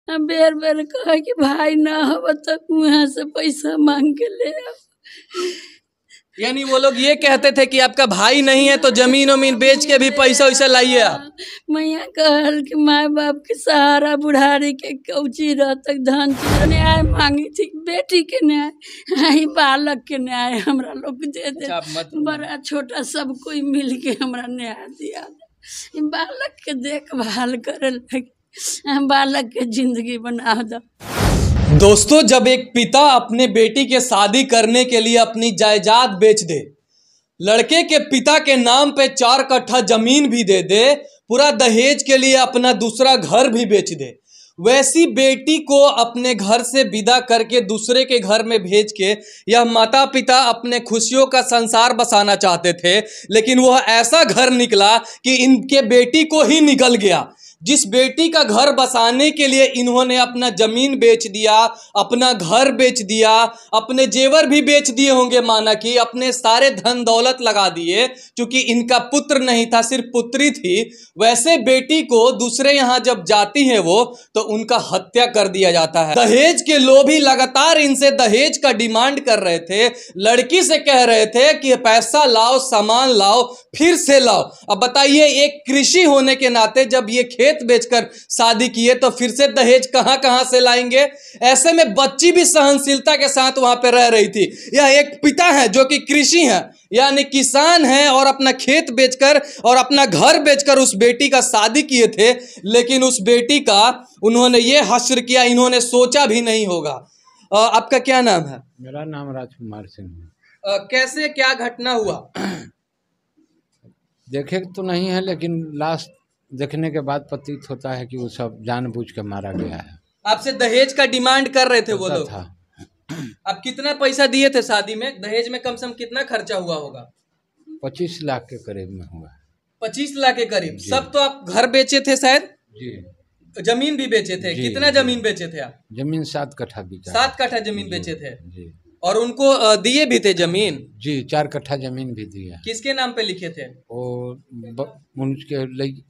बेर बेर कहा कि भाई ना हो तो वहाँ से पैसा मांग के ले आओ। यानी वो लोग ये कहते थे कि आपका भाई नहीं है तो जमीन वमीन बेच के भी पैसा वैसा लाइए आप। मैया कहल कि माँ बाप के सहारा बुढ़ारी के कौची रहतक धन न्याय मांगी थी, बेटी के न्याय, बालक के न्याय हमरा लोग दे दे। बड़ा छोटा सब कोई मिल के हमरा न्याय दिया, बालक के देखभाल करे लगे, बालक के जिंदगी बना दो। दोस्तों, जब एक पिता अपने बेटी के शादी करने के लिए अपनी जायदाद बेच दे, लड़के के पिता के नाम पे 4 कट्ठा जमीन भी दे दे, पूरा दहेज के लिए अपना दूसरा घर भी बेच दे, वैसी बेटी को अपने घर से विदा करके दूसरे के घर में भेज के यह माता पिता अपने खुशियों का संसार बसाना चाहते थे, लेकिन वह ऐसा घर निकला कि इनके बेटी को ही निकल गया। जिस बेटी का घर बसाने के लिए इन्होंने अपना जमीन बेच दिया, अपना घर बेच दिया, अपने जेवर भी बेच दिए होंगे, माना कि अपने सारे धन दौलत लगा दिए, क्योंकि इनका पुत्र नहीं था, सिर्फ पुत्री थी, वैसे बेटी को दूसरे यहाँ जब जाती है वो, तो उनका हत्या कर दिया जाता है। दहेज के लोभी लगातार इनसे दहेज का डिमांड कर रहे थे, लड़की से कह रहे थे कि पैसा लाओ, सामान लाओ, फिर से लाओ। अब बताइए, एक कृषि होने के नाते जब ये खेत बेचकर शादी किए तो फिर से दहेज कहां से लाएंगे। ऐसे में बच्ची भी सहनशीलता के साथ वहां पे रह रही थी। यह एक पिता है जो कि कृषि है, यानी किसान है, और अपना खेत बेचकर और अपना घर बेचकर उस बेटी का शादी किए थे, लेकिन उस बेटी का उन्होंने ये हश्र किया, इन्होंने सोचा भी नहीं होगा। आपका क्या नाम है? मेरा नाम राजकुमार सिंह है। कैसे क्या घटना हुआ? देखे तो नहीं है, लेकिन लाश देखने के बाद प्रतीत होता है कि वो सब जानबूझ के मारा गया है। आपसे दहेज का डिमांड कर रहे थे वो लोग? था। आप कितना पैसा दिए थे शादी में? दहेज में कम से कम कितना खर्चा हुआ होगा? 25 लाख के करीब में हुआ। 25 लाख के करीब। सब तो आप घर बेचे थे शायद? जी। जमीन भी बेचे थे? कितना जमीन बेचे थे आप? जमीन 7 कट्ठा बेचा। 7 कट्ठा जमीन बेचे थे? जी। और उनको दिए भी थे जमीन? जी, 4 कट्ठा जमीन भी दिया। किसके नाम पे लिखे थे? उनके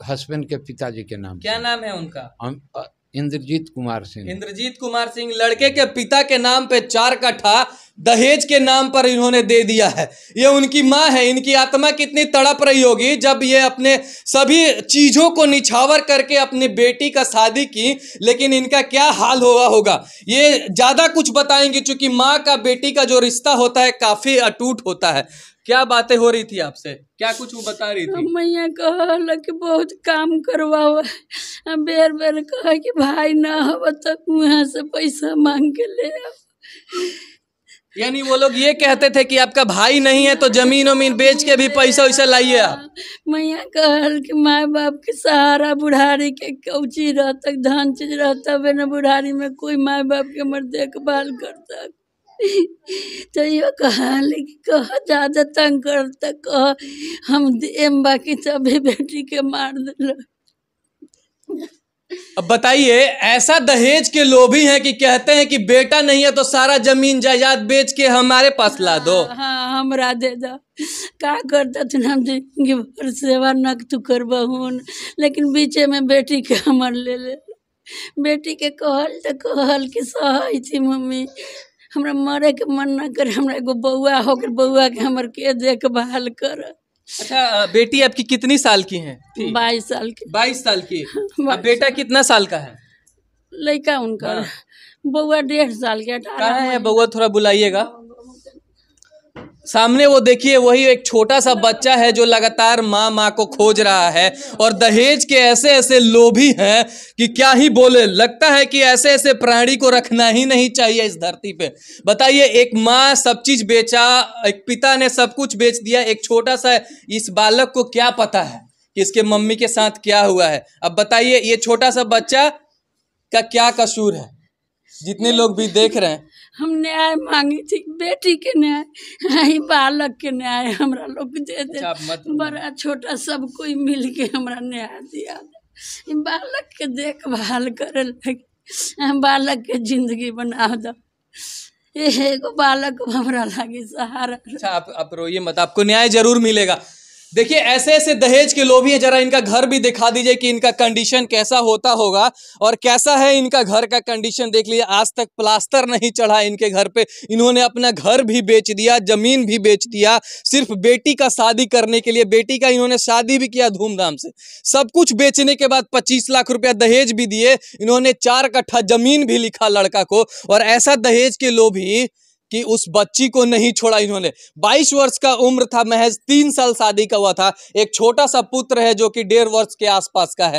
हस्बैंड के पिताजी के नाम। क्या नाम है उनका? इंद्रजीत कुमार सिंह। इंद्रजीत कुमार सिंह। लड़के के पिता के नाम पे 4 कट्ठा दहेज के नाम पर इन्होंने दे दिया है। ये उनकी माँ है, इनकी आत्मा कितनी तड़प रही होगी जब ये अपने सभी चीजों को निछावर करके अपनी बेटी का शादी की, लेकिन इनका क्या हाल हुआ होगा ये ज्यादा कुछ बताएंगे, क्योंकि माँ का बेटी का जो रिश्ता होता है काफी अटूट होता है। क्या बातें हो रही थी आपसे? क्या कुछ वो बता रही थी? मैया कहल कि बहुत काम करवाओ, बेर बेर कहा कि भाई ना हो तो वहाँ से पैसा मांग के ले आओ। यानी वो लोग ये कहते थे कि आपका भाई नहीं है तो जमीन वमीन बेच के भी पैसा वैसा लाइए आप। मैया कहल कि माँ बाप के सहारा बुढ़ारी के कौची रहतक धन चीज रहता है ना, बुढ़ारी में कोई माँ बाप के मर देखभाल करता। तो ये कहल कि कह ज्यादा तंग करता, कह हम देम, बाकी तभी बेटी के मार दिल। अब बताइए, ऐसा दहेज के लोभी हैं कि कहते हैं कि बेटा नहीं है तो सारा जमीन जायदाद बेच के हमारे पास ला दो। हाँ, हमरा दे दो। का करता थे हम जिंदगी भर सेवा नक तू करबहुन, लेकिन बीचे में बेटी के हमर ले बेटी के कहल कि सही थी मम्मी, हमरा मरे के मन न करे, हमरा एगो बउआ हो गए, बउआ के हमर के देखभाल कर। अच्छा, बेटी आपकी कितनी साल की है? 22 साल की। 22 साल की। अब बेटा कितना साल का है? लड़का उनका बउआ 1.5 साल के। कहाँ है बउआ? थोड़ा बुलाइएगा सामने। वो देखिए, वही एक छोटा सा बच्चा है जो लगातार माँ को खोज रहा है, और दहेज के ऐसे ऐसे लोभी हैं कि क्या ही बोले। लगता है कि ऐसे ऐसे प्राणी को रखना ही नहीं चाहिए इस धरती पे। बताइए, एक माँ सब चीज बेचा, एक पिता ने सब कुछ बेच दिया, एक छोटा सा इस बालक को क्या पता है कि इसके मम्मी के साथ क्या हुआ है। अब बताइए, ये छोटा सा बच्चा का क्या कसूर है? जितने लोग भी देख रहे हैं, हम न्याय मांगी थी, बेटी के न्याय, बालक के न्याय हमरा लोग दे दे। बड़ा छोटा सब कोई मिल के हमरा न्याय दिया, बालक के देखभाल करे लगे, बालक के जिंदगी बना दो। एगो बालक हमरा लागे सहारा। अच्छा, आप रोइए मत, आपको न्याय जरूर मिलेगा। देखिए ऐसे ऐसे दहेज के लोभी हैं, जरा इनका घर भी दिखा दीजिए कि इनका कंडीशन कैसा होता होगा और कैसा है इनका घर का कंडीशन। देख लीजिए, आज तक प्लास्टर नहीं चढ़ा इनके घर पे। इन्होंने अपना घर भी बेच दिया, जमीन भी बेच दिया, सिर्फ बेटी का शादी करने के लिए। बेटी का इन्होंने शादी भी किया धूमधाम से। सब कुछ बेचने के बाद 25 लाख रुपया दहेज भी दिए। इन्होंने 4 कट्ठा जमीन भी लिखा लड़का को, और ऐसा दहेज के लोभी कि उस बच्ची को नहीं छोड़ा इन्होंने। 22 वर्ष का उम्र था, महज 3 साल शादी का हुआ था। एक छोटा सा पुत्र है जो कि 1.5 वर्ष के आसपास का है।